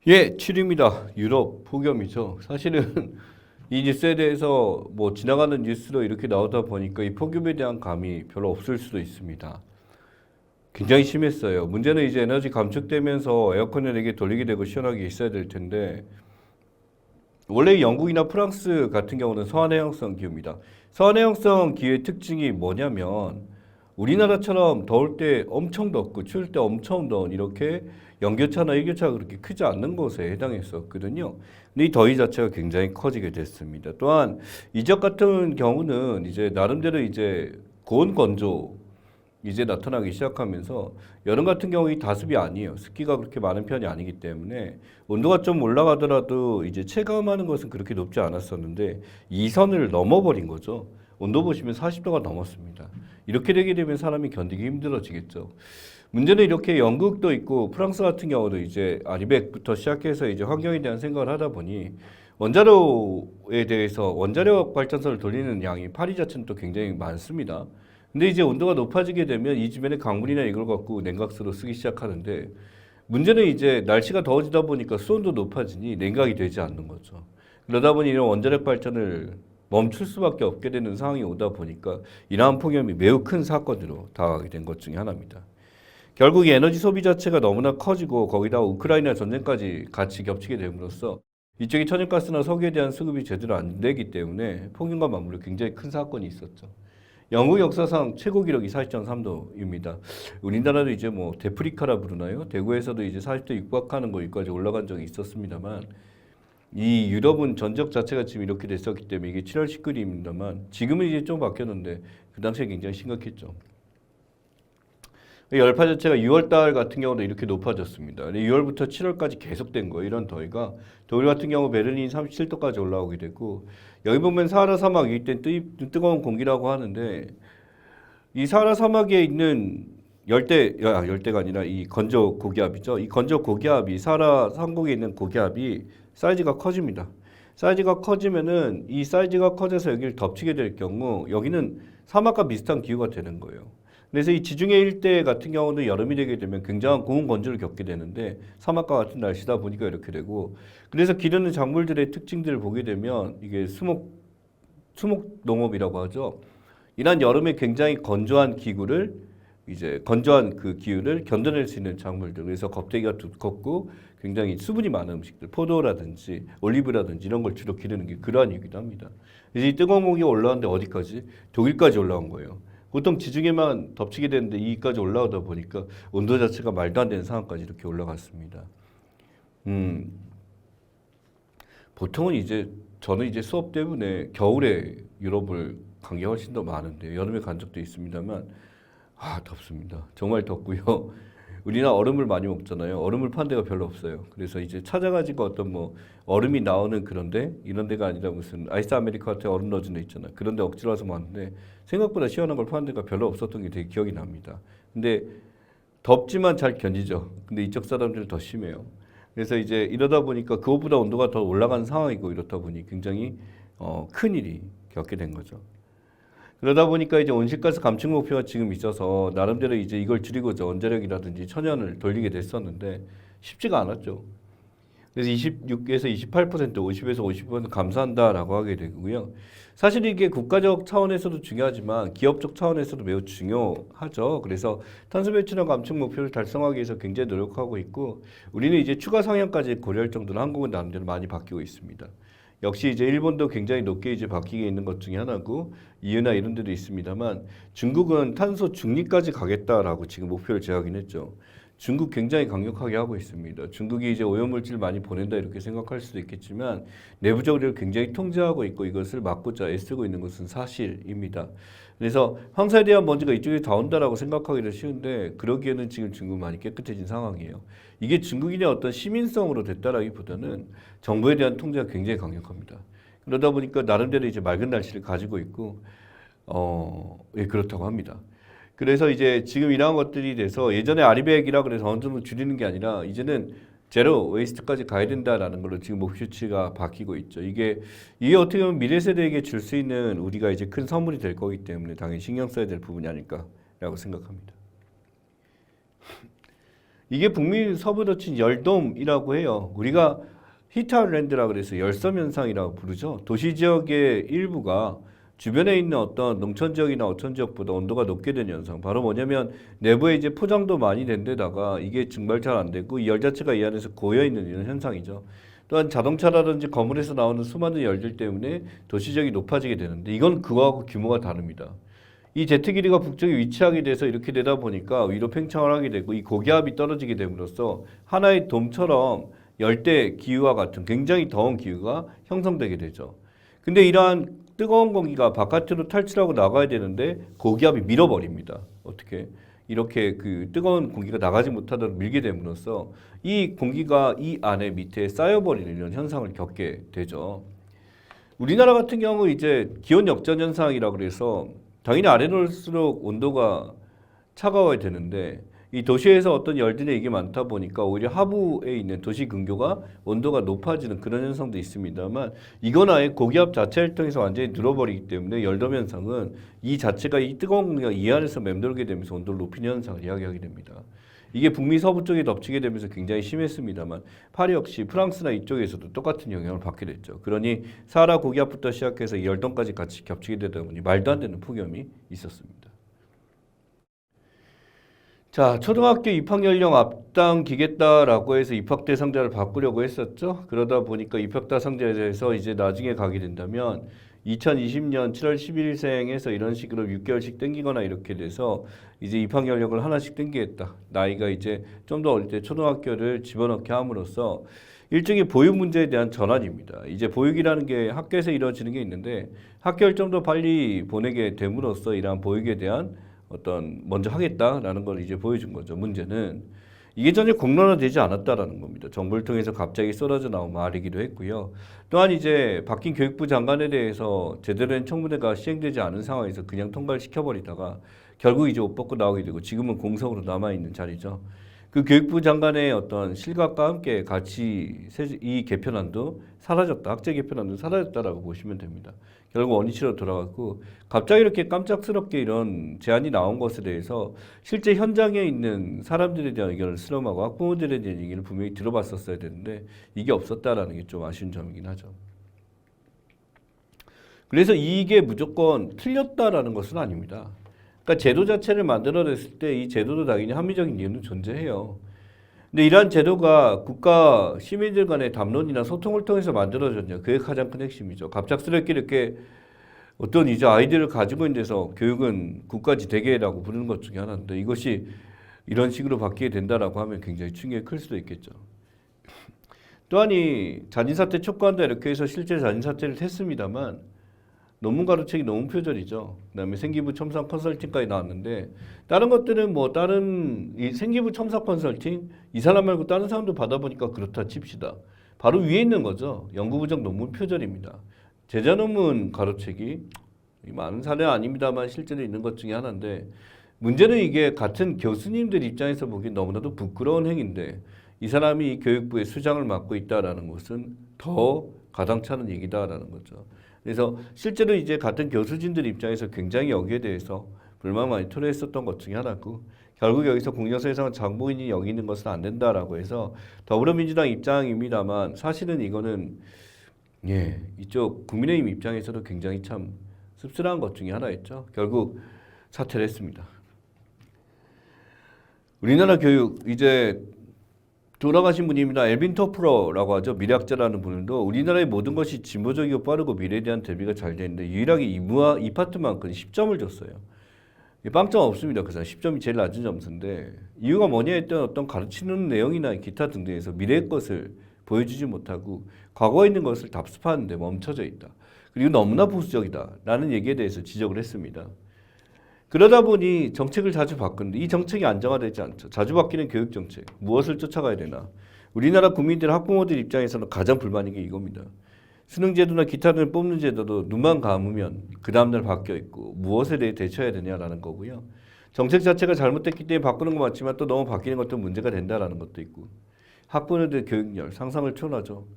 예, 7위입니다. 유럽 폭염이죠. 사실은 이 뉴스에 대해서 뭐 지나가는 뉴스로 이렇게 나오다 보니까 이 폭염에 대한 감이 별로 없을 수도 있습니다. 굉장히 심했어요. 문제는 이제 에너지 감축되면서 에어컨을 이렇게 돌리게 되고 시원하게 있어야 될 텐데 원래 영국이나 프랑스 같은 경우는 서한해형성 기후입니다. 서한해형성 기후의 특징이 뭐냐면 우리나라처럼 더울 때 엄청 덥고 추울 때 엄청 더운 이렇게 연교차나 일교차가 그렇게 크지 않는 곳에 해당했었거든요. 근데 이 더위 자체가 굉장히 커지게 됐습니다. 또한 이 지역 같은 경우는 이제 나름대로 이제 고온 건조 이제 나타나기 시작하면서 여름 같은 경우 이 다습이 아니에요. 습기가 그렇게 많은 편이 아니기 때문에 온도가 좀 올라가더라도 이제 체감하는 것은 그렇게 높지 않았었는데 이 선을 넘어버린 거죠. 온도 보시면 40도가 넘었습니다. 이렇게 되게 되면 사람이 견디기 힘들어지겠죠. 문제는 이렇게 영국도 있고 프랑스 같은 경우도 이제 아리백부터 시작해서 이제 환경에 대한 생각을 하다 보니 원자로에 대해서 원자력 발전소를 돌리는 양이 파리 자체는 또 굉장히 많습니다. 근데 이제 온도가 높아지게 되면 이 주변의 강물이나 이걸 갖고 냉각수로 쓰기 시작하는데 문제는 이제 날씨가 더워지다 보니까 수온도 높아지니 냉각이 되지 않는 거죠. 그러다 보니 이런 원자력 발전을 멈출 수밖에 없게 되는 상황이 오다 보니까 이러한 폭염이 매우 큰 사건으로 다가가게 된 것 중에 하나입니다. 결국 이 에너지 소비 자체가 너무나 커지고 거기다 우크라이나 전쟁까지 같이 겹치게 됨으로써 이쪽이 천연가스나 석유에 대한 수급이 제대로 안 되기 때문에 폭염과 맞물려 굉장히 큰 사건이 있었죠. 영국 역사상 최고 기록이 40.3도입니다. 우리나라도 이제 뭐 데프리카라 부르나요? 대구에서도 이제 40도 육박하는 거기까지 올라간 적이 있었습니다만 이 유럽은 전적 자체가 지금 이렇게 됐었기 때문에 이게 7월 19일입니다만 지금은 이제 좀 바뀌었는데 그 당시에 굉장히 심각했죠. 열파 자체가 6월 달 같은 경우도 이렇게 높아졌습니다. 6월부터 7월까지 계속된 거예요. 이런 더위가 독일 같은 경우 베를린 37도까지 올라오게 되고 여기 보면 사하라 사막 위에 뜨거운 공기라고 하는데 이 사하라 사막에 있는 열대가 아니라 이 건조 고기압이죠. 이 건조 고기압이 사하라 상공에 있는 고기압이 사이즈가 커집니다. 사이즈가 커지면은 이 사이즈가 커져서 여기를 덮치게 될 경우 여기는 사막과 비슷한 기후가 되는 거예요. 그래서 이 지중해 일대 같은 경우는 여름이 되게 되면 굉장한 고온 건조를 겪게 되는데 사막과 같은 날씨다 보니까 이렇게 되고 그래서 기르는 작물들의 특징들을 보게 되면 이게 수목 농업이라고 하죠. 이런 여름에 굉장히 건조한 기구를 이제 건조한 그 기후를 견뎌낼 수 있는 작물들 그래서 껍데기가 두껍고 굉장히 수분이 많은 음식들 포도라든지 올리브라든지 이런 걸 주로 기르는 게 그러한 이유기도 합니다. 그래서 이 뜨거운 공기가 올라왔는데 어디까지? 독일까지 올라온 거예요. 보통 지중해만 덮치게 되는데 이까지 올라오다 보니까 온도 자체가 말도 안 되는 상황까지 이렇게 올라갔습니다. 음, 보통은 이제 저는 이제 수업 때문에 겨울에 유럽을 간 게 훨씬 더 많은데 여름에 간 적도 있습니다만 덥습니다. 정말 덥고요. 우리나라 얼음을 많이 먹잖아요. 얼음을 파는 데가 별로 없어요. 그래서 이제 찾아가지고 어떤 뭐 얼음이 나오는 그런데 이런 데가 아니라 무슨 아이스 아메리카노에 얼음 넣어준 데 있잖아요. 그런 데 억지로 와서 먹는데 생각보다 시원한 걸 파는 데가 별로 없었던 게 되게 기억이 납니다. 근데 덥지만 잘 견디죠. 근데 이쪽 사람들은 더 심해요. 그래서 이제 이러다 보니까 그것보다 온도가 더 올라가는 상황이고 이렇다 보니 굉장히 큰 일이 겪게 된 거죠. 그러다 보니까 이제 온실가스 감축 목표가 지금 있어서 나름대로 이제 이걸 줄이고자 원자력이라든지 천연을 돌리게 됐었는데 쉽지가 않았죠. 그래서 26에서 28%, 50에서 50% 감소한다라고 하게 되고요. 사실 이게 국가적 차원에서도 중요하지만 기업적 차원에서도 매우 중요하죠. 그래서 탄소 배출량 감축 목표를 달성하기 위해서 굉장히 노력하고 있고 우리는 이제 추가 상향까지 고려할 정도로 한국은 나름대로 많이 바뀌고 있습니다. 역시 이제 일본도 굉장히 높게 이제 바뀌게 있는 것 중에 하나고 이유나 이런 데도 있습니다만 중국은 탄소 중립까지 가겠다라고 지금 목표를 제하긴 했죠. 중국 굉장히 강력하게 하고 있습니다. 중국이 이제 오염물질 많이 보낸다 이렇게 생각할 수도 있겠지만 내부적으로 굉장히 통제하고 있고 이것을 막고자 애쓰고 있는 것은 사실입니다. 그래서 황사에 대한 먼지가 이쪽에 다 온다라고 생각하기도 쉬운데 그러기에는 지금 중국 많이 깨끗해진 상황이에요. 이게 중국인의 어떤 시민성으로 됐다라기보다는 정부에 대한 통제가 굉장히 강력합니다. 그러다 보니까 나름대로 이제 맑은 날씨를 가지고 있고 예, 그렇다고 합니다. 그래서 이제 지금 이러한 것들이 돼서 예전에 아리백이라 그래서 어느 정도 줄이는 게 아니라 이제는 제로 웨이스트까지 가야 된다라는 걸로 지금 목표치가 바뀌고 있죠. 이게 어떻게 보면 미래 세대에게 줄 수 있는 우리가 이제 큰 선물이 될 거기 때문에 당연히 신경 써야 될 부분이 아닐까라고 생각합니다. 이게 북미 서부로 친 열돔이라고 해요. 우리가 히트아일랜드라고 그래서 열섬 현상이라고 부르죠. 도시 지역의 일부가 주변에 있는 어떤 농촌 지역이나 어촌 지역보다 온도가 높게 되는 현상. 바로 뭐냐면 내부에 이제 포장도 많이 된 데다가 이게 증발 잘 안 되고 이 열 자체가 이 안에서 고여 있는 이런 현상이죠. 또한 자동차라든지 건물에서 나오는 수많은 열들 때문에 도시 지역이 높아지게 되는데 이건 그거하고 규모가 다릅니다. 이 제트 길이가 북쪽에 위치하게 돼서 이렇게 되다 보니까 위로 팽창을 하게 되고 이 고기압이 떨어지게 됨으로써 하나의 돔처럼 열대 기후와 같은 굉장히 더운 기후가 형성되게 되죠. 근데 이러한 뜨거운 공기가 바깥으로 탈출하고 나가야 되는데 고기압이 밀어버립니다. 어떻게? 이렇게 그 뜨거운 공기가 나가지 못하도록 밀게 됨으로써 이 공기가 이 안에 밑에 쌓여버리는 이런 현상을 겪게 되죠. 우리나라 같은 경우 이제 기온 역전 현상이라고 그래서 당연히 아래로 올수록 온도가 차가워야 되는데 이 도시에서 어떤 열들의 이게 많다 보니까 오히려 하부에 있는 도시 근교가 온도가 높아지는 그런 현상도 있습니다만 이건 아예 고기압 자체를 통해서 완전히 늘어버리기 때문에 열돔 현상은 이 자체가 이 뜨거운 공기가 이 안에서 맴돌게 되면서 온도를 높이는 현상을 이야기하게 됩니다. 이게 북미 서부 쪽에 덮치게 되면서 굉장히 심했습니다만 파리 역시 프랑스나 이쪽에서도 똑같은 영향을 받게 됐죠. 그러니 사하라 고기압부터 시작해서 열돔까지 같이 겹치게 되다 보니 말도 안 되는 폭염이 있었습니다. 자, 초등학교 입학 연령 앞당기겠다라고 해서 입학 대상자를 바꾸려고 했었죠. 그러다 보니까 입학 대상자에 대해서 이제 나중에 가게 된다면 2020년 7월 11일생에서 이런 식으로 6개월씩 땡기거나 이렇게 돼서 이제 입학 연령을 하나씩 땡기겠다. 나이가 이제 좀 더 어릴 때 초등학교를 집어넣게 함으로써 일종의 보육 문제에 대한 전환입니다. 이제 보육이라는 게 학교에서 이루어지는 게 있는데 학교를 좀 더 빨리 보내게 됨으로써 이러한 보육에 대한 어떤 먼저 하겠다라는 걸 이제 보여준 거죠. 문제는 이게 전혀 공론화되지 않았다라는 겁니다. 정부를 통해서 갑자기 쏟아져 나온 말이기도 했고요. 또한 이제 바뀐 교육부 장관에 대해서 제대로 된 청문회가 시행되지 않은 상황에서 그냥 통과를 시켜버리다가 결국 이제 옷 벗고 나오게 되고 지금은 공석으로 남아있는 자리죠. 그 교육부 장관의 어떤 실각과 함께 같이 이 개편안도 사라졌다. 학제 개편안도 사라졌다라고 보시면 됩니다. 결국 원위치로 돌아갔고 갑자기 이렇게 깜짝스럽게 이런 제안이 나온 것에 대해서 실제 현장에 있는 사람들에 대한 의견을 수렴하고 학부모들에 대한 얘기를 분명히 들어봤었어야 되는데 이게 없었다라는 게 좀 아쉬운 점이긴 하죠. 그래서 이게 무조건 틀렸다라는 것은 아닙니다. 그러니까 제도 자체를 만들어냈을 때 이 제도도 당연히 합리적인 이유는 존재해요. 근데 이러한 제도가 국가 시민들 간의 담론이나 소통을 통해서 만들어졌냐 그게 가장 큰 핵심이죠. 갑작스럽게 이렇게 어떤 이제 아이디어를 가지고 있는 데서 교육은 국가지 대계라고 부르는 것 중에 하나인데 이것이 이런 식으로 바뀌게 된다라고 하면 굉장히 충격이 클 수도 있겠죠. 또한 이 자진사퇴 촉구한다 이렇게 해서 실제 자진사퇴를 했습니다만 논문 가로채기 너무 표절이죠. 그다음에 생기부 첨사 컨설팅까지 나왔는데 다른 것들은 뭐 다른 이 생기부 첨사 컨설팅 이 사람 말고 다른 사람도 받아보니까 그렇다 칩시다. 바로 위에 있는 거죠. 연구부정 논문 표절입니다. 제자 논문 가로채기 많은 사례 아닙니다만 실제로 있는 것 중에 하나인데 문제는 이게 같은 교수님들 입장에서 보기 너무나도 부끄러운 행위인데 이 사람이 이 교육부의 수장을 맡고 있다라는 것은 더 가당찮은 얘기다라는 거죠. 그래서 실제로 이제 같은 교수진들 입장에서 굉장히 여기에 대해서 불만 많이 토로했었던 것 중에 하나고 결국 여기서 공정성상 장본인이 여기는 것은 안 된다라고 해서 더불어민주당 입장입니다만 사실은 이거는 이쪽 국민의힘 입장에서도 굉장히 참 씁쓸한 것 중에 하나였죠. 결국 사퇴를 했습니다. 우리나라 교육 이제 돌아가신 분입니다. 엘빈 토프러라고 하죠. 미래학자라는 분도 우리나라의 모든 것이 진보적이고 빠르고 미래에 대한 대비가 잘 되는데 유일하게 이 파트만큼 10점을 줬어요. 빵점 없습니다. 그 사람 10점이 제일 낮은 점수인데 이유가 뭐냐 했던 어떤 가르치는 내용이나 기타 등등에서 미래의 것을 보여주지 못하고 과거에 있는 것을 답습하는 데 멈춰져 있다. 그리고 너무나 보수적이다. 라는 얘기에 대해서 지적을 했습니다. 그러다 보니 정책을 자주 바꾸는데 이 정책이 안정화되지 않죠. 자주 바뀌는 교육 정책. 무엇을 쫓아가야 되나. 우리나라 국민들, 학부모들 입장에서는 가장 불만인 게 이겁니다. 수능 제도나 기타 등을 뽑는 제도도 눈만 감으면 그 다음날 바뀌어 있고 무엇에 대해 대처해야 되냐라는 거고요. 정책 자체가 잘못됐기 때문에 바꾸는 건 맞지만 또 너무 바뀌는 것도 문제가 된다라는 것도 있고 학부모들 교육열 상상을 초월하죠.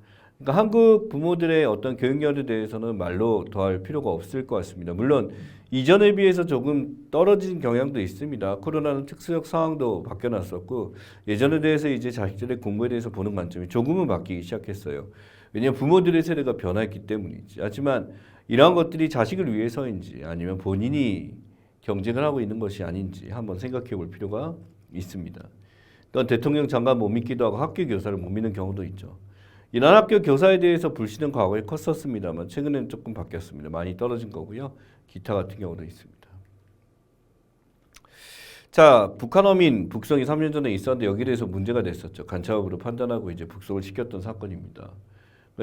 그러니까 한국 부모들의 어떤 교육열에 대해서는 말로 더할 필요가 없을 것 같습니다. 물론 이전에 비해서 조금 떨어진 경향도 있습니다. 코로나는 특수적 상황도 바뀌어놨었고 예전에 대해서 이제 자식들의 공부에 대해서 보는 관점이 조금은 바뀌기 시작했어요. 왜냐하면 부모들의 세대가 변화했기 때문이지. 하지만 이러한 것들이 자식을 위해서인지 아니면 본인이 경쟁을 하고 있는 것이 아닌지 한번 생각해 볼 필요가 있습니다. 또한 대통령 장관 못 믿기도 하고 학교 교사를 못 믿는 경우도 있죠. 이런 학교 교사에 대해서 불신은 과거에 컸었습니다만 최근에는 조금 바뀌었습니다. 많이 떨어진 거고요. 기타 같은 경우도 있습니다. 자, 북한 어민 북송이 3년 전에 있었는데 여기에 대해서 문제가 됐었죠. 간첩으로 판단하고 이제 북송을 시켰던 사건입니다.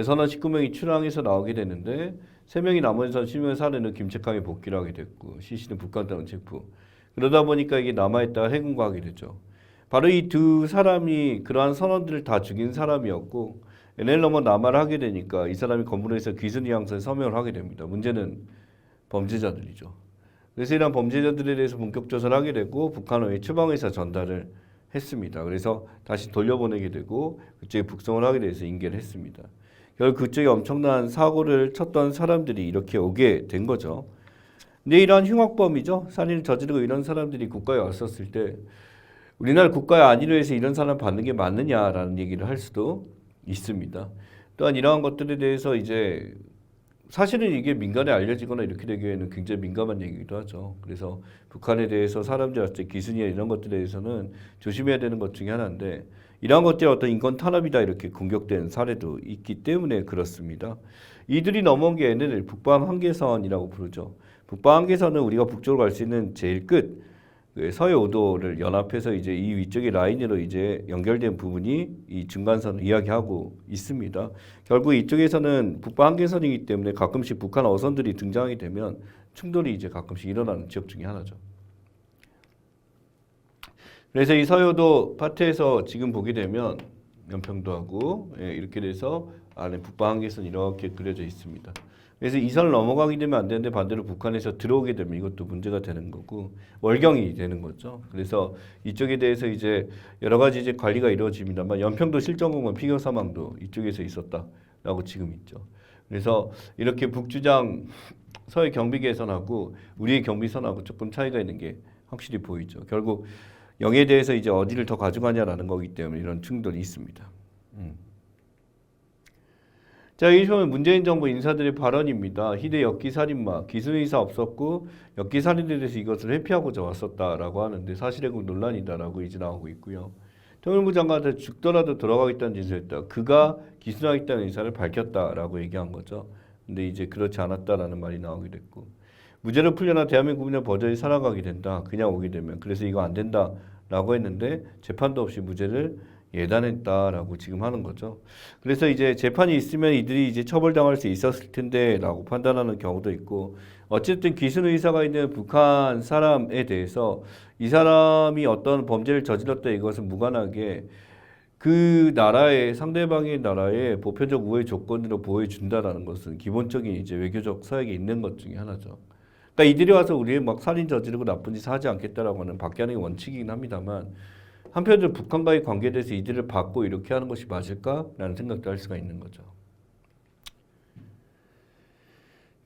선원 19명이 출항해서 나오게 되는데 3명이 남원에서 실명 사례는 김책함이 복귀를 하게 됐고 CC는 북한 땅은 체포. 그러다 보니까 이게 남아있다가 해군과 하게 되죠. 바로 이 두 사람이 그러한 선원들을 다 죽인 사람이었고 NL넘어 남하를 하게 되니까 이 사람이 건물에서 귀순이 양서에 서명을 하게 됩니다. 문제는 범죄자들이죠. 그래서 이런 범죄자들에 대해서 본격 조사를 하게 되고 북한의 추방의사 전달을 했습니다. 그래서 다시 돌려보내게 되고 그쪽에 북송을 하게 돼서 인계를 했습니다. 결국 그쪽에 엄청난 사고를 쳤던 사람들이 이렇게 오게 된 거죠. 근데 이러한 흉악범이죠. 살인을 저지르고 이런 사람들이 국가에 왔었을 때 우리나라 국가의 안위를 위해서 이런 사람 받는 게 맞느냐라는 얘기를 할 수도 있습니다. 또한 이러한 것들에 대해서 이제 사실은 이게 민간에 알려지거나 이렇게 되기에는 굉장히 민감한 얘기기도 하죠. 그래서 북한에 대해서 사람들한테 기순이나 이런 것들에 대해서는 조심해야 되는 것 중에 하나인데 이러한 것들이 어떤 인권 탄압이다 이렇게 공격된 사례도 있기 때문에 그렇습니다. 이들이 넘어온 게 얘네들 북방 한계선이라고 부르죠. 북방 한계선은 우리가 북쪽으로 갈 수 있는 제일 끝 서해 5도를 연합해서 이제 이 위쪽의 라인으로 이제 연결된 부분이 이 중간선을 이야기하고 있습니다. 결국 이쪽에서는 북방 한계선이기 때문에 가끔씩 북한 어선들이 등장하게 되면 충돌이 이제 가끔씩 일어나는 지역 중에 하나죠. 그래서 이 서해도 파트에서 지금 보게 되면 연평도하고 이렇게 돼서 안에 북방 한계선 이렇게 그려져 있습니다. 그래서 이 선을 넘어가게 되면 안 되는데 반대로 북한에서 들어오게 되면 이것도 문제가 되는 거고 월경이 되는 거죠. 그래서 이쪽에 대해서 이제 여러 가지 이제 관리가 이루어집니다만 연평도 실전공무원 피격 사망도 이쪽에서 있었다라고 지금 있죠. 그래서 이렇게 북주장 서해 경비 개선하고 우리의 경비선하고 조금 차이가 있는 게 확실히 보이죠. 결국 영해에 대해서 이제 어디를 더 가져가냐라는 거기 때문에 이런 충돌이 있습니다. 자, 이 보면 문재인 정부 인사들의 발언입니다. 희대 엽기살인마, 기순의사 없었고 엽기살인에 대해서 이것을 회피하고자 왔었다라고 하는데 사실의 논란이다라고 이제 나오고 있고요. 통일부 장관한테 죽더라도 돌아가겠다는 짓을 했다. 그가 기순하겠다는 의사를 밝혔다라고 얘기한 거죠. 근데 이제 그렇지 않았다라는 말이 나오게 됐고 무죄로 풀려나 대한민국은 버젓이 살아가게 된다. 그냥 오게 되면. 그래서 이거 안 된다라고 했는데 재판도 없이 무죄를 예단했다라고 지금 하는 거죠. 그래서 이제 재판이 있으면 이들이 이제 처벌당할 수 있었을 텐데라고 판단하는 경우도 있고 어쨌든 기순 의사가 있는 북한 사람에 대해서 이 사람이 어떤 범죄를 저질렀다 이것은 무관하게 그 나라의 상대방의 나라의 보편적 우회 조건으로 보호해 준다라는 것은 기본적인 이제 외교적 서약이 있는 것 중에 하나죠. 그러니까 이들이 와서 우리의 막 살인 저지르고 나쁜 짓 하지 않겠다라고 하는 박기환의 원칙이긴 합니다만 한편으로 북한과의 관계에 대해서 이들을 받고 이렇게 하는 것이 맞을까라는 생각도 할 수가 있는 거죠.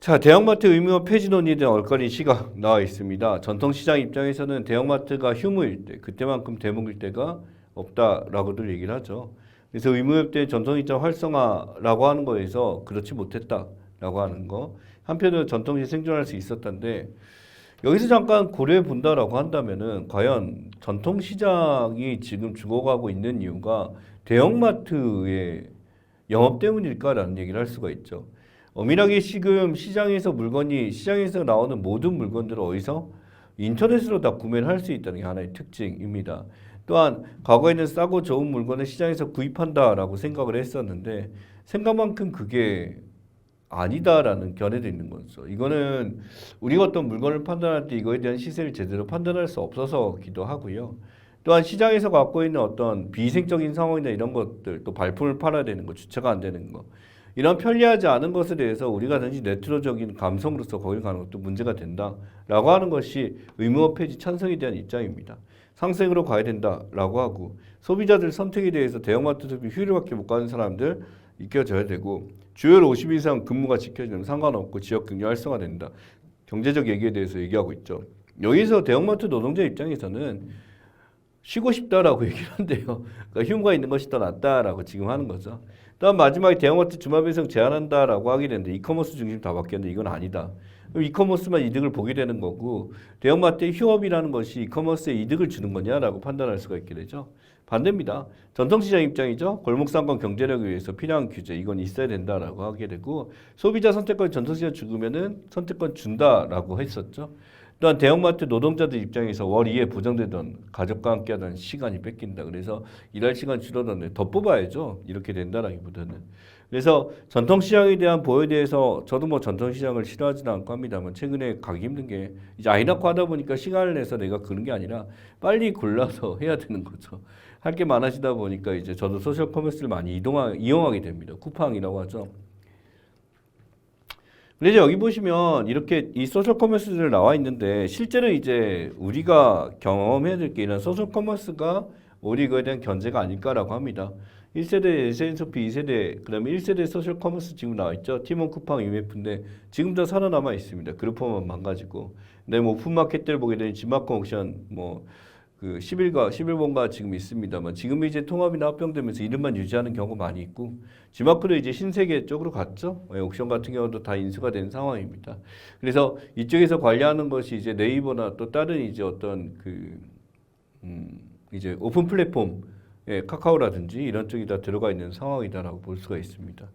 자, 대형마트 의무화 폐지 논의에 대한 엇갈린 시각 나와 있습니다. 전통시장 입장에서는 대형마트가 휴무일 때, 그때만큼 대목일 때가 없다라고들 얘기를 하죠. 그래서 의무협 때 전통시장 활성화라고 하는 거에서 그렇지 못했다라고 하는 거. 한편으로 전통시 생존할 수 있었던데 여기서 잠깐 고려해 본다라고 한다면은 과연 전통시장이 지금 죽어가고 있는 이유가 대형마트의 영업 때문일까라는 얘기를 할 수가 있죠. 엄밀하게 지금 시장에서 나오는 모든 물건들을 어디서 인터넷으로 다 구매를 할 수 있다는 게 하나의 특징입니다. 또한 과거에는 싸고 좋은 물건을 시장에서 구입한다라고 생각을 했었는데 생각만큼 그게 아니다라는 견해도 있는 거죠. 이거는 우리가 어떤 물건을 판단할 때 이거에 대한 시세를 제대로 판단할 수 없어서기도 하고요. 또한 시장에서 갖고 있는 어떤 비위생적인 상황이나 이런 것들, 또 발품을 팔아야 되는 거, 주체가 안 되는 거, 이런 편리하지 않은 것에 대해서 우리가 단지 레트로적인 감성으로서 거길 가는 것도 문제가 된다라고 하는 것이 의무화 폐지 찬성에 대한 입장입니다. 상생으로 가야 된다라고 하고 소비자들 선택에 대해서 대형마트 소비 휴일밖에 못 가는 사람들 이겨줘야 되고 주요일 50일 이상 근무가 지켜지면 상관없고 지역 경제 활성화된다. 경제적 얘기에 대해서 얘기하고 있죠. 여기서 대형마트 노동자 입장에서는 쉬고 싶다라고 얘기를 한대요. 그러니까 휴무가 있는 것이 더 낫다라고 지금 하는 거죠. 다음 마지막에 대형마트 주말 배송 제한한다라고 하게 되는데 이커머스 중심 다 바뀌었는데 이건 아니다. 그럼 이커머스만 이득을 보게 되는 거고 대형마트의 휴업이라는 것이 이커머스에 이득을 주는 거냐라고 판단할 수가 있게 되죠. 반대입니다. 전통시장 입장이죠. 골목상권 경제력을 위해서 필요한 규제 이건 있어야 된다라고 하게 되고 소비자 선택권 전통시장 죽으면은 선택권 준다라고 했었죠. 또한 대형마트 노동자들 입장에서 월 2에 보장되던 가족과 함께하던 시간이 뺏긴다. 그래서 일할 시간 줄어드는데 더 뽑아야죠. 이렇게 된다라기보다는. 그래서 전통시장에 대한 보호에 대해서 저도 뭐 전통시장을 싫어하지는 않고 합니다만 최근에 가기 힘든 게 이제 아이 낳고 하다 보니까 시간을 내서 내가 그런 게 아니라 빨리 골라서 해야 되는 거죠. 할 게 많아지다 보니까 이제 저도 소셜 커머스를 많이 이용하게 됩니다. 쿠팡이라고 하죠. 그래서 여기 보시면 이렇게 이 소셜 커머스들 나와 있는데 실제로 이제 우리가 경험해야 될 게 이런 소셜 커머스가 우리 그에 대한 견제가 아닐까라고 합니다. 1세대 SNSP 2세대 그다음에 1세대 소셜 커머스 지금 나와 있죠. 티몬 쿠팡 UMF인데 지금 다 살아남아 있습니다. 그룹폰만 망가지고. 근데 뭐 오픈마켓들 보게 되면 지마크 옥션 뭐 그 11번가 지금 있습니다만 지금 이제 통합이나 합병되면서 이름만 유지하는 경우가 많이 있고 지마크도 이제 신세계 쪽으로 갔죠. 옥션 같은 경우도 다 인수가 된 상황입니다. 그래서 이쪽에서 관리하는 것이 이제 네이버나 또 다른 이제 어떤 이제 오픈 플랫폼 카카오라든지 이런 쪽이 다 들어가 있는 상황이다라고 볼 수가 있습니다.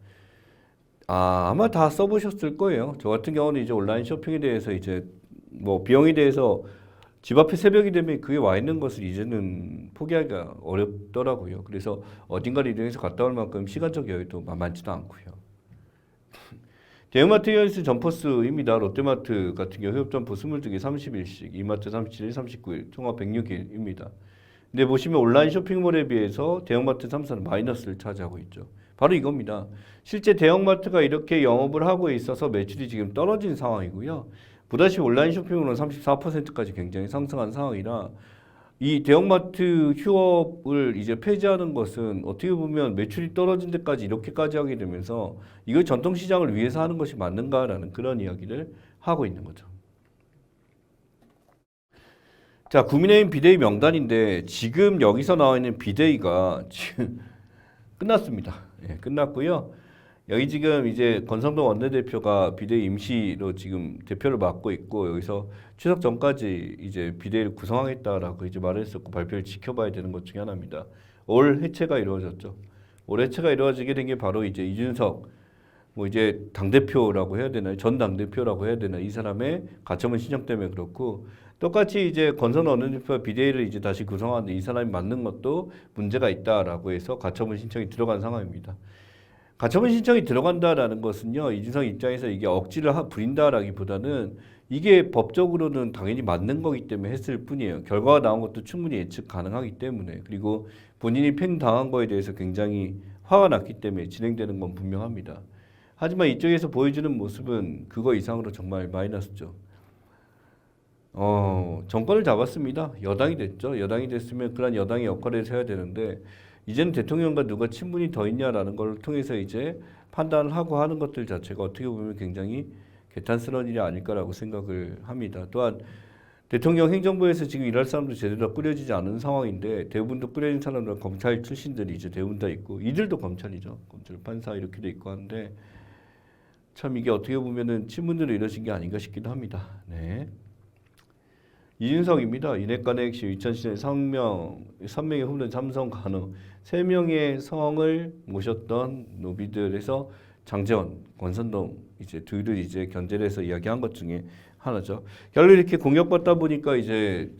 아마 다 써보셨을 거예요. 저 같은 경우는 이제 온라인 쇼핑에 대해서 이제 뭐 비용에 대해서 집 앞에 새벽이 되면 그게 와 있는 것을 이제는 포기하기가 어렵더라고요. 그래서 어딘가를 이동해서 갔다 올 만큼 시간적 여유도 많지도 않고요. 대형마트 히어리스 점퍼스입니다. 롯데마트 같은 경우 협 점퍼 22개 30일씩, 이마트 37일, 39일, 총합 106일입니다. 근데 보시면 온라인 쇼핑몰에 비해서 대형마트 3사는 마이너스를 차지하고 있죠. 바로 이겁니다. 실제 대형마트가 이렇게 영업을 하고 있어서 매출이 지금 떨어진 상황이고요. 보다시피 온라인 쇼핑으로는 34%까지 굉장히 상승한 상황이라 이 대형마트 휴업을 이제 폐지하는 것은 어떻게 보면 매출이 떨어진 데까지 이렇게까지 하게 되면서 이걸 전통시장을 위해서 하는 것이 맞는가라는 그런 이야기를 하고 있는 거죠. 자, 국민의힘 비대위 명단인데 지금 여기서 나와 있는 비대위가 지금 끝났습니다. 예, 끝났고요. 여기 지금 이제 권성동 원내대표가 비대위 임시로 지금 대표를 맡고 있고 여기서 추석 전까지 이제 비대위를 구성하겠다라고 이제 말했었고 발표를 지켜봐야 되는 것 중에 하나입니다. 올 해체가 이루어졌죠. 올 해체가 이루어지게 된 게 바로 이제 이준석 뭐 이제 당대표라고 해야 되나요? 전 당대표라고 해야 되나? 이 사람의 가처분 신청 때문에 그렇고 똑같이 이제 권성동 원내대표가 비대위를 이제 다시 구성하는데 이 사람이 맞는 것도 문제가 있다라고 해서 가처분 신청이 들어간 상황입니다. 가처분 신청이 들어간다라는 것은요, 이준석 입장에서 이게 억지를 부린다라기보다는 이게 법적으로는 당연히 맞는 거기 때문에 했을 뿐이에요. 결과가 나온 것도 충분히 예측 가능하기 때문에 그리고 본인이 팽당한 거에 대해서 굉장히 화가 났기 때문에 진행되는 건 분명합니다. 하지만 이쪽에서 보여주는 모습은 그거 이상으로 정말 마이너스죠. 정권을 잡았습니다. 여당이 됐죠. 여당이 됐으면 그런 여당의 역할을 해야 되는데 이제는 대통령과 누가 친분이 더 있냐라는 걸 통해서 이제 판단을 하고 하는 것들 자체가 어떻게 보면 굉장히 개탄스러운 일이 아닐까라고 생각을 합니다. 또한 대통령 행정부에서 지금 일할 사람도 제대로 꾸려지지 않은 상황인데 대부분도 꾸려진 사람들은 검찰 출신들이 이제 대부분 다 있고 이들도 검찰이죠. 검찰 판사 이렇게 돼 있고 하는데 참 이게 어떻게 보면은 친분으로 이루어진 게 아닌가 싶기도 합니다. 네. 이준석입니다. 인핵간의 핵심 2010년 선명의 후보는 삼성 간호 3명의 성을 모셨던 노비들에서 장재원, 권선동 이제 둘을 이제 견제를 해서 이야기한 것 중에 하나죠. 결국 이렇게 공격받다 보니까 이제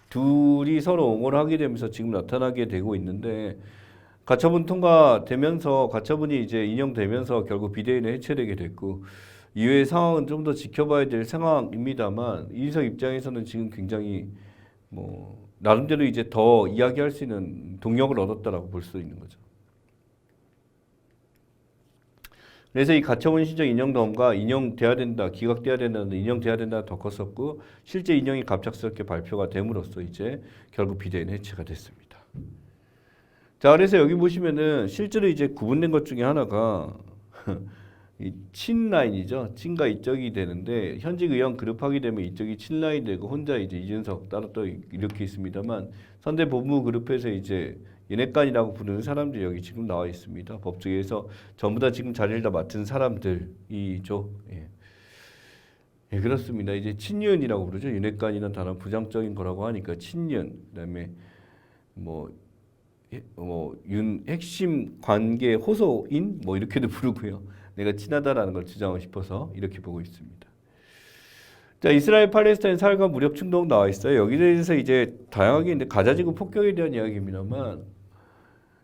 둘이 서로 옹호를 하게 되면서 지금 나타나게 되고 있는데 가처분 통과되면서 가처분이 이제 인용되면서 결국 비대위는 해체되게 됐고 이외의 상황은 좀 더 지켜봐야 될 상황입니다만 이준석 입장에서는 지금 굉장히 뭐 나름대로 이제 더 이야기할 수 있는 동력을 얻었다라고 볼 수 있는 거죠. 그래서 이 가처분 신청 인용덤과 인용돼야 된다, 기각돼야 된다, 인용돼야 된다 더 컸었고 실제 인용이 갑작스럽게 발표가 됨으로써 이제 결국 비대위는 해체가 됐습니다. 자, 그래서 여기 보시면은 실제로 이제 구분된 것 중에 하나가 이 친 라인이죠. 친과 이쪽이 되는데 현직 의원 그룹하게 되면 이쪽이 친 라인 되고 혼자 이제 이준석 따로 또 이렇게 있습니다만 선대 본부 그룹에서 이제 윤핵관이라고 부르는 사람들이 여기 지금 나와 있습니다. 법조계에서 전부 다 지금 자리를 다 맡은 사람들이죠. 예. 예, 그렇습니다. 이제 친윤이라고 부르죠. 윤핵관이라는 단어 부정적인 거라고 하니까 친윤, 그다음에 뭐 핵심 관계 호소인 뭐 이렇게도 부르고요. 내가 친하다라는 걸 주장하고 싶어서 이렇게 보고 있습니다. 자, 이스라엘 팔레스타인 살과 무력 충돌 나와 있어요. 여기에 대해서 이제 다양하게 있는데 가자지구 폭격에 대한 이야기입니다만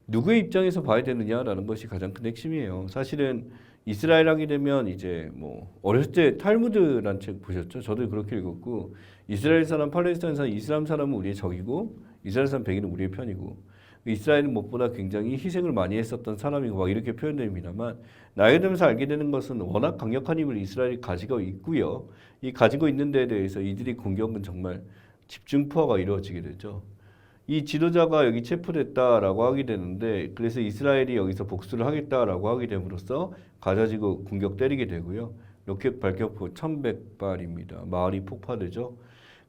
누구의 입장에서 봐야 되느냐라는 것이 가장 큰 핵심이에요. 사실은 이스라엘 하게 되면 이제 뭐 어렸을 때 탈무드라는 책 보셨죠? 저도 그렇게 읽었고 이스라엘 사람, 팔레스타인 사람, 이슬람 사람은 우리의 적이고 이스라엘 사람 백인은 우리의 편이고 이스라엘은 무엇보다 굉장히 희생을 많이 했었던 사람이고 막 이렇게 표현됩니다만 나이 들면서 알게 되는 것은 워낙 강력한 힘을 이스라엘이 가지고 있고요. 이 가지고 있는 데에 대해서 이들이 공격은 정말 집중포화가 이루어지게 되죠. 이 지도자가 여기 체포됐다라고 하게 되는데 그래서 이스라엘이 여기서 복수를 하겠다라고 하게 됨으로써 가자지구 공격 때리게 되고요. 로켓 발격포 1,100발입니다. 마을이 폭파되죠.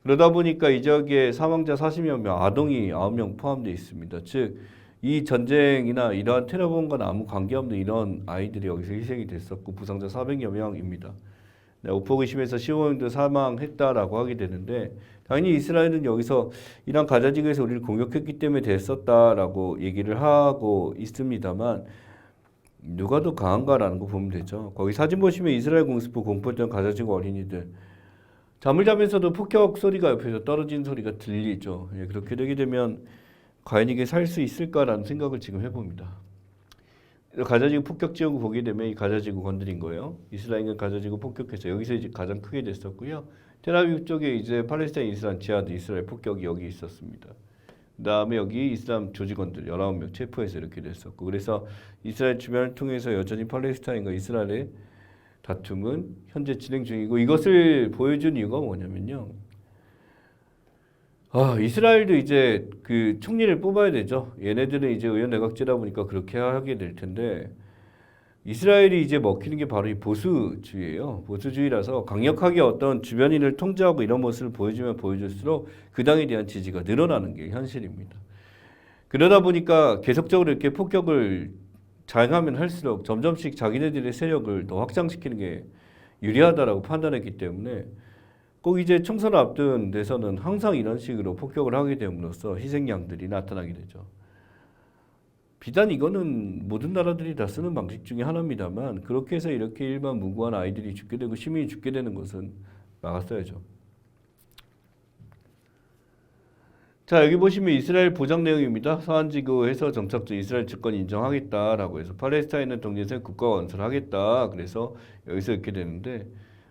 그러다 보니까 이 지역에 사망자 40여 명, 아동이 9명 포함되어 있습니다. 즉, 이 전쟁이나 이러한 테러범과는 아무 관계없는 이런 아이들이 여기서 희생이 됐었고 부상자 400여 명입니다. 네, 오폭의심에서 15명도 사망했다라고 하게 되는데 당연히 이스라엘은 여기서 이란 가자지구에서 우리를 공격했기 때문에 됐었다라고 얘기를 하고 있습니다만 누가 더 강한가라는 거 보면 되죠. 거기 사진 보시면 이스라엘 공습부 공포했던 가자지구 어린이들 잠을 자면서도 폭격 소리가 옆에서 떨어지는 소리가 들리죠. 예, 그렇게 되게 되면 과연 이게 살 수 있을까라는 생각을 지금 해봅니다. 가자지구 폭격 지역을 보게 되면 이 가자지구 건드린 거예요. 이스라엘은 가자지구 폭격해서 여기서 이제 가장 크게 됐었고요. 텔아비브 쪽에 이제 팔레스타인 이스라엘 지하드 이스라엘 폭격이 여기 있었습니다. 그다음에 여기 이슬람 조직원들 19명 체포해서 이렇게 됐었고 그래서 이스라엘 주변을 통해서 여전히 팔레스타인과 이스라엘의 다툼은 현재 진행 중이고 이것을 보여준 이유가 뭐냐면요. 이스라엘도 이제 그 총리를 뽑아야 되죠. 얘네들은 이제 의원 내각제다 보니까 그렇게 하게 될 텐데 이스라엘이 이제 먹히는 게 바로 이 보수주의예요. 보수주의라서 강력하게 어떤 주변인을 통제하고 이런 모습을 보여주면 보여줄수록 그 당에 대한 지지가 늘어나는 게 현실입니다. 그러다 보니까 계속적으로 이렇게 폭격을 자행하면 할수록 점점씩 자기네들의 세력을 더 확장시키는 게 유리하다라고 판단했기 때문에 꼭 이제 총선을 앞둔 데서는 항상 이런 식으로 폭격을 하게 됨으로써 희생양들이 나타나게 되죠. 비단 이거는 모든 나라들이 다 쓰는 방식 중에 하나입니다만 그렇게 해서 이렇게 일반 무고한 아이들이 죽게 되고 시민이 죽게 되는 것은 막았어야죠. 자, 여기 보시면 이스라엘 보장 내용입니다. 서한지구에서 정착적 이스라엘 주권 인정하겠다라고 해서 팔레스타인은 독립된 국가 건설하겠다. 그래서 여기서 이렇게 되는데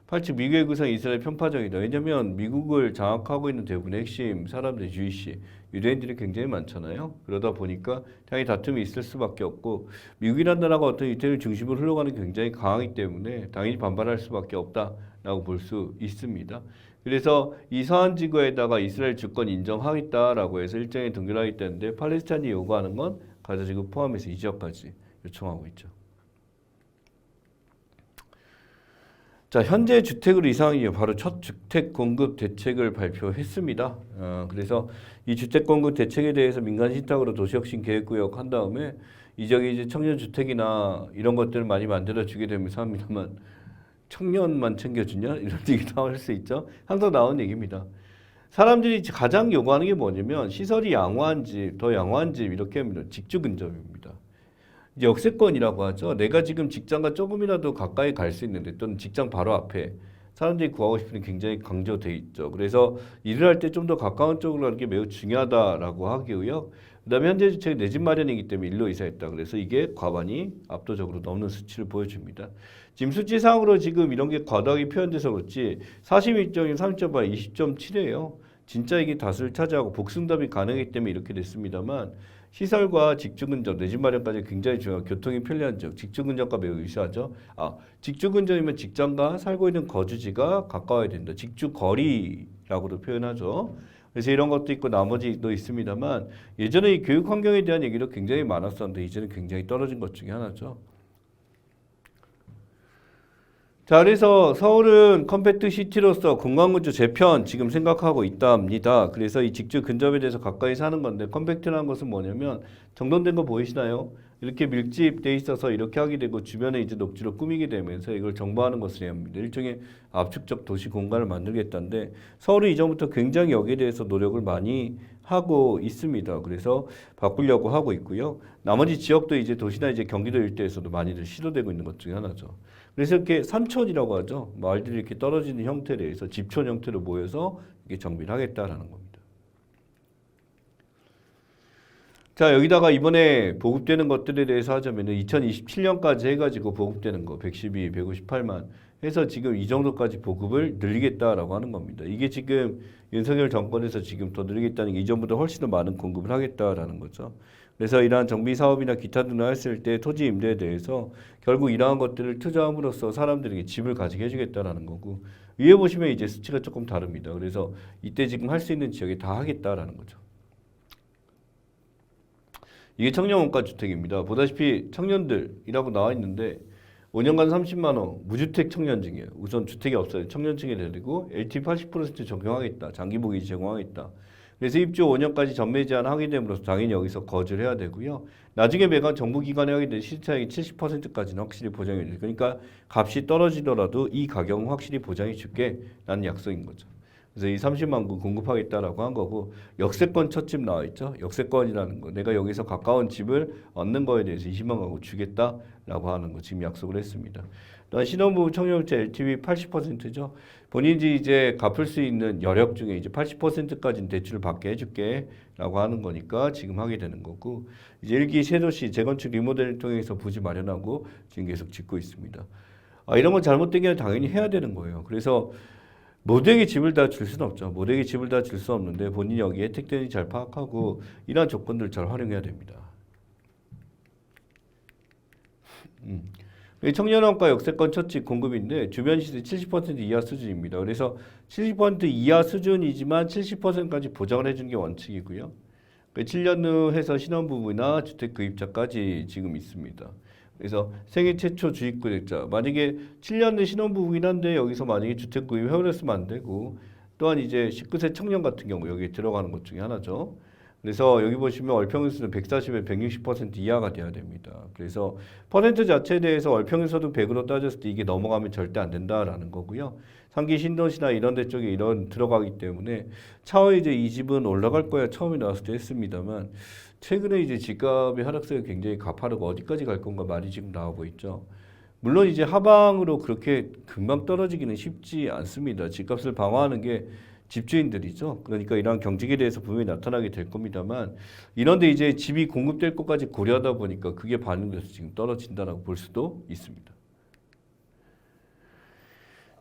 팔찌 미국의 구상 이스라엘 편파적이다. 왜냐하면 미국을 장악하고 있는 대부분의 핵심 사람들 주이시 유대인들이 굉장히 많잖아요. 그러다 보니까 당연히 다툼이 있을 수밖에 없고 미국이라는 나라가 어떤 유대인을 중심으로 흘러가는 게 굉장히 강하기 때문에 당연히 반발할 수밖에 없다라고 볼 수 있습니다. 그래서 이 서한지구에다가 이스라엘 주권 인정하겠다라고 해서 일정에 동결하겠다는데 팔레스타인이 요구하는 건 가자지구 포함해서 이 지역까지 요청하고 있죠. 자, 현재 주택으로 이상이 바로 첫 주택 공급 대책을 발표했습니다. 그래서 이 주택 공급 대책에 대해서 민간 신탁으로 도시혁신 계획구역 한 다음에 이 지역에 이제 청년 주택이나 이런 것들을 많이 만들어 주게 되면서 합니다만 청년만 챙겨주냐 이런 얘기도 나올 수 있죠. 항상 나오는 얘기입니다. 사람들이 가장 요구하는 게 뭐냐면 시설이 양호한 집, 더 양호한 집 이렇게 합니다. 직주 근접입니다. 이제 역세권이라고 하죠. 내가 지금 직장과 조금이라도 가까이 갈 수 있는데 또는 직장 바로 앞에 사람들이 구하고 싶은 게 굉장히 강조돼 있죠. 그래서 일을 할 때 좀 더 가까운 쪽으로 하는 게 매우 중요하다라고 하고요. 그다음에 현재 주택 내 집 마련이기 때문에 일로 이사했다. 그래서 이게 과반이 압도적으로 넘는 수치를 보여줍니다. 지금 수치상으로 지금 이런 게 과다하게 표현돼서 그렇지 42.1, 30.8, 20.7이에요. 진짜 이게 다수를 차지하고 복승답이 가능하기 때문에 이렇게 됐습니다만 시설과 직주 근접, 내 집 마련까지 굉장히 중요한 교통이 편리한 지역, 직주 근접과 매우 유사하죠. 직주 근접이면 직장과 살고 있는 거주지가 가까워야 된다. 직주 거리라고도 표현하죠. 그래서 이런 것도 있고 나머지도 있습니다만 예전에 이 교육 환경에 대한 얘기도 굉장히 많았었는데 이제는 굉장히 떨어진 것 중에 하나죠. 자, 그래서 서울은 컴팩트 시티로서 공간구조 재편 지금 생각하고 있답니다. 그래서 이 직주 근접에 대해서 가까이 사는 건데 컴팩트라는 것은 뭐냐면 정돈된 거 보이시나요? 이렇게 밀집돼 있어서 이렇게 하게 되고 주변에 이제 녹지로 꾸미게 되면서 이걸 정보하는 것을 의미합니다. 일종의 압축적 도시 공간을 만들겠다는데 서울은 이전부터 굉장히 여기에 대해서 노력을 많이 하고 있습니다. 그래서 바꾸려고 하고 있고요. 나머지 지역도 이제 도시나 이제 경기도 일대에서도 많이들 시도되고 있는 것 중에 하나죠. 그래서 이렇게 산촌이라고 하죠. 마을들이 이렇게 떨어지는 형태로 해서 집촌 형태로 모여서 이렇게 정비를 하겠다라는 겁니다. 자, 여기다가 이번에 보급되는 것들에 대해서 하자면 2027년까지 해가지고 보급되는 거 112, 158만 해서 지금 이 정도까지 보급을 늘리겠다라고 하는 겁니다. 이게 지금 윤석열 정권에서 지금 더 늘리겠다는 게 이전보다 훨씬 더 많은 공급을 하겠다라는 거죠. 그래서 이러한 정비 사업이나 기타 등을 했을 때 토지 임대에 대해서 결국 이러한 것들을 투자함으로써 사람들에게 집을 가지게 해주겠다라는 거고 위에 보시면 이제 수치가 조금 다릅니다. 그래서 이때 지금 할 수 있는 지역에 다 하겠다라는 거죠. 이게 청년 원가 주택입니다. 보다시피 청년들이라고 나와 있는데 5년간 30만 원 무주택 청년층이에요. 우선 주택이 없어요. 청년층에 내리고 LTV 80% 적용하겠다. 장기 보기 제공하겠다. 그래서 입주 5년까지 전매 제한 하게 됨으로써 당연히 여기서 거주를 해야 되고요. 나중에 매각 정부기관에 하게 된 시세차익이 70%까지는 확실히 보장이 돼요. 그러니까 값이 떨어지더라도 이 가격은 확실히 보장해 줄게 라는 약속인 거죠. 그래서 이 30만 구 공급하겠다라고 한 거고 역세권 첫 집 나와 있죠. 역세권이라는 거. 내가 여기서 가까운 집을 얻는 거에 대해서 20만 가구 주겠다라고 하는 거 지금 약속을 했습니다. 또한 신혼부부 청년일자 LTV 80%죠. 본인이 이제 갚을 수 있는 여력 중에 이제 80%까지는 대출을 받게 해줄게라고 하는 거니까 지금 하게 되는 거고 이제 일기 세도시 재건축 리모델을 통해서 부지 마련하고 지금 계속 짓고 있습니다. 이런 건 잘못된 게 당연히 해야 되는 거예요. 그래서 모두에게 집을 다 줄 수는 없죠. 모두에게 집을 다 줄 수 없는데 본인이 여기 혜택들이 잘 파악하고 이러한 조건들을 잘 활용해야 됩니다. 청년원가 역세권 첫집 공급인데 주변 시세 70% 이하 수준입니다. 그래서 70% 이하 수준이지만 70%까지 보장을 해주는 게 원칙이고요. 7년 후 해서 신혼부부나 주택 구입자까지 지금 있습니다. 그래서 생애 최초 주입구역자 만약에 7년 후 신혼부부긴 한데 여기서 만약에 주택 구입 해버렸으면 안 되고 또한 이제 19세 청년 같은 경우 여기에 들어가는 것 중에 하나죠. 그래서 여기 보시면 월평균수는 140에 160% 이하가 돼야 됩니다. 그래서 퍼센트 자체에 대해서 월평균소득 100으로 따졌을 때 이게 넘어가면 절대 안 된다라는 거고요. 상기 신도시나 이런 데 쪽에 이런 들어가기 때문에 차후에 이제 이 집은 올라갈 거야 처음에 나왔을 때 했습니다만 최근에 이제 집값의 하락세가 굉장히 가파르고 어디까지 갈 건가 말이 지금 나오고 있죠. 물론 이제 하방으로 그렇게 금방 떨어지기는 쉽지 않습니다. 집값을 방어하는 게 집주인들이죠. 그러니까 이러한 경직에 대해서 분명히 나타나게 될 겁니다만 이런데 이제 집이 공급될 것까지 고려하다 보니까 그게 반영돼서 지금 떨어진다라고 볼 수도 있습니다.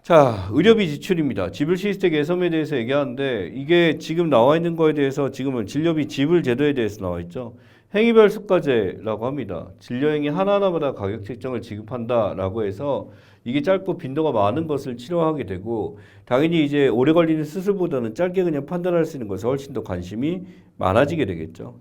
자, 의료비 지출입니다. 지불 시스템 개선에 대해서 얘기하는데 이게 지금 나와 있는 거에 대해서 지금은 진료비 지불 제도에 대해서 나와 있죠. 행위별 수가제라고 합니다. 진료행위 하나하나마다 가격 책정을 지급한다라고 해서 이게 짧고 빈도가 많은 것을 치료하게 되고 당연히 이제 오래 걸리는 수술보다는 짧게 그냥 판단할 수 있는 것에 훨씬 더 관심이 많아지게 되겠죠.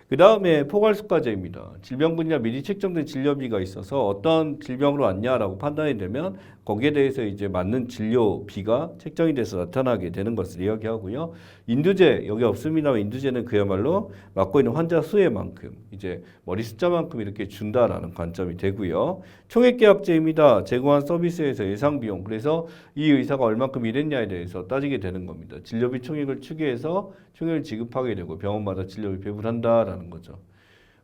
그 다음에 포괄수가제입니다. 질병분야 미리 책정된 진료비가 있어서 어떤 질병으로 왔냐라고 판단이 되면 거기에 대해서 이제 맞는 진료비가 책정이 돼서 나타나게 되는 것을 이야기하고요. 인두제 여기 없습니다만 인두제는 그야말로 맡고 있는 환자 수의 만큼 이제 머리 숫자만큼 이렇게 준다라는 관점이 되고요. 총액계약제입니다. 제공한 서비스에서 예상 비용 그래서 이 의사가 얼만큼 일했냐에 대해서 따지게 되는 겁니다. 진료비 총액을 추계해서 총액을 지급하게 되고 병원마다 진료비 배분한다라는 거죠.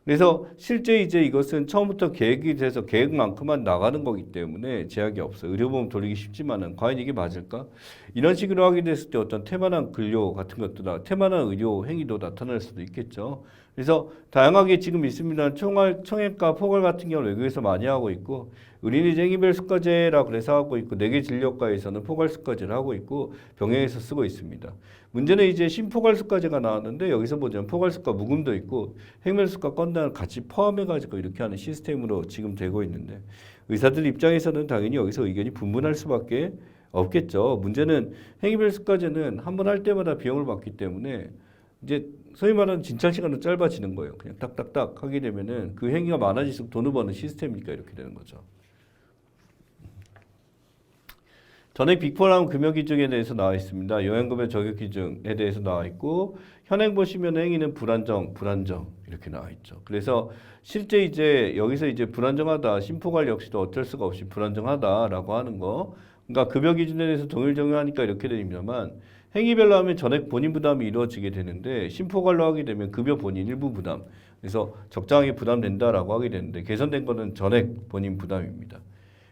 그래서 실제 이제 이것은 처음부터 계획이 돼서 계획만큼만 나가는 거기 때문에 제약이 없어요. 의료보험 돌리기 쉽지만은 과연 이게 맞을까? 이런 식으로 하게 됐을 때 어떤 태만한 근료 같은 것도 태만한 의료 행위도 나타날 수도 있겠죠. 그래서 다양하게 지금 있습니다. 총액과 포괄 같은 경우는 외국에서 많이 하고 있고 의료인 행위별 수가제라고 그래서 하고 있고 4개 진료과에서는 포괄 수가제를 하고 있고 병행해서 쓰고 있습니다. 문제는 이제 신포괄 수가제가 나왔는데 여기서 보자면 포괄 수가 무금도 있고 행멸 수가 건단을 같이 포함해가지고 이렇게 하는 시스템으로 지금 되고 있는데 의사들 입장에서는 당연히 여기서 의견이 분분할 수밖에 없겠죠. 문제는 행위별 수가제는 한 번 할 때마다 비용을 받기 때문에 이제 소위 말하는 진찰 시간은 짧아지는 거예요. 그냥 딱딱딱 하게 되면은 그 행위가 많아질수록 돈을 버는 시스템이니까 이렇게 되는 거죠. 전액 빅4라는 금융 기준에 대해서 나와 있습니다. 요양급여 저격 기준에 대해서 나와 있고 현행 보시면 행위는 불안정 이렇게 나와 있죠. 그래서 실제 이제 여기서 이제 불안정하다 심포괄 역시도 어쩔 수가 없이 불안정하다라고 하는 거. 그러니까 급여 기준에 대해서 동일 적용하니까 이렇게 됩니다만 행위별로 하면 전액 본인 부담이 이루어지게 되는데 심포괄로 하게 되면 급여 본인 일부 부담. 그래서 적당하게 부담된다라고 하게 되는데 개선된 거는 전액 본인 부담입니다.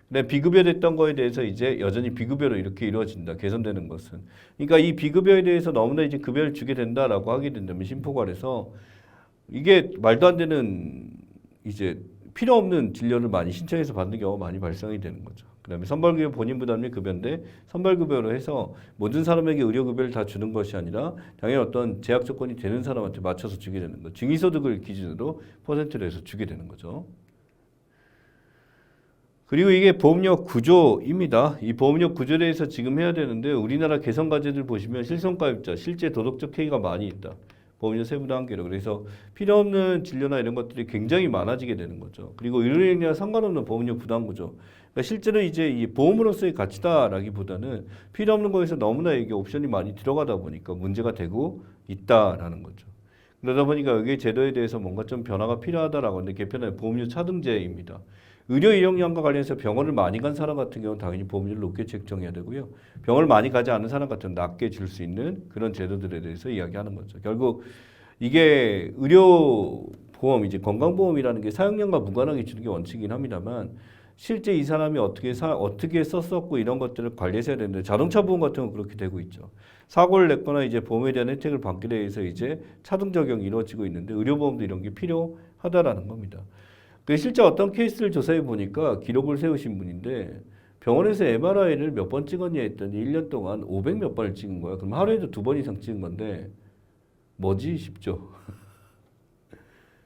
근데 비급여 됐던 거에 대해서 이제 여전히 비급여로 이렇게 이루어진다. 개선되는 것은. 그러니까 이 비급여에 대해서 너무나 이제 급여를 주게 된다라고 하게 된다면 심포괄에서 이게 말도 안 되는 이제 필요 없는 진료를 많이 신청해서 받는 경우가 많이 발생이 되는 거죠. 그다음에 선발급여 본인 부담 및 급여인데 선발급여로 해서 모든 사람에게 의료급여를 다 주는 것이 아니라 당연히 어떤 제약 조건이 되는 사람한테 맞춰서 주게 되는 거. 증기소득을 기준으로 퍼센트로 해서 주게 되는 거죠. 그리고 이게 보험료 구조입니다. 이 보험료 구조에 대해서 지금 해야 되는데 우리나라 개선 과제들 보시면 실손가입자, 실제 도덕적 해이가 많이 있다. 보험료 세부담 한계로. 그래서 필요 없는 진료나 이런 것들이 굉장히 많아지게 되는 거죠. 그리고 의료인이랑 상관없는 보험료 부담 구조. 그러니까 실제로 이제 이 보험으로서의 가치다라기보다는 필요 없는 거에서 너무나 이게 옵션이 많이 들어가다 보니까 문제가 되고 있다라는 거죠. 그러다 보니까 여기 제도에 대해서 뭔가 좀 변화가 필요하다라고 하는데 개편의 보험료 차등제입니다. 의료 이용량과 관련해서 병원을 많이 간 사람 같은 경우는 당연히 보험료를 높게 책정해야 되고요. 병원을 많이 가지 않은 사람 같은 경우는 낮게 줄 수 있는 그런 제도들에 대해서 이야기하는 거죠. 결국 이게 의료 보험, 이제 건강보험이라는 게 사용량과 무관하게 주는 게 원칙이긴 합니다만 실제 이 사람이 어떻게 썼었고 이런 것들을 관리해야 되는데 자동차 보험 같은 건 그렇게 되고 있죠. 사고를 냈거나 이제 보험에 대한 혜택을 받기 위해서 이제 차등 적용이 이루어지고 있는데 의료보험도 이런 게 필요하다라는 겁니다. 실제 어떤 케이스를 조사해 보니까 기록을 세우신 분인데 병원에서 MRI를 몇 번 찍었냐 했더니 1년 동안 500 몇 번을 찍은 거야. 그럼 하루에도 2번 이상 찍은 건데 뭐지 싶죠.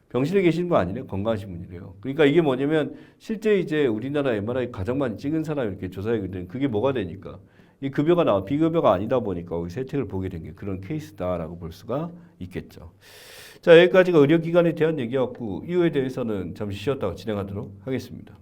병실에 계시는 거 아니래요. 건강하신 분이래요. 그러니까 이게 뭐냐면 실제 이제 우리나라 MRI 가장 많이 찍은 사람이 이렇게 조사해 보면 그게 뭐가 되니까 이 급여가 비급여가 아니다 보니까 여기서 혜택을 보게 된 게 그런 케이스다라고 볼 수가 있겠죠. 자, 여기까지가 의료기관에 대한 얘기였고 이유에 대해서는 잠시 쉬었다가 진행하도록 하겠습니다.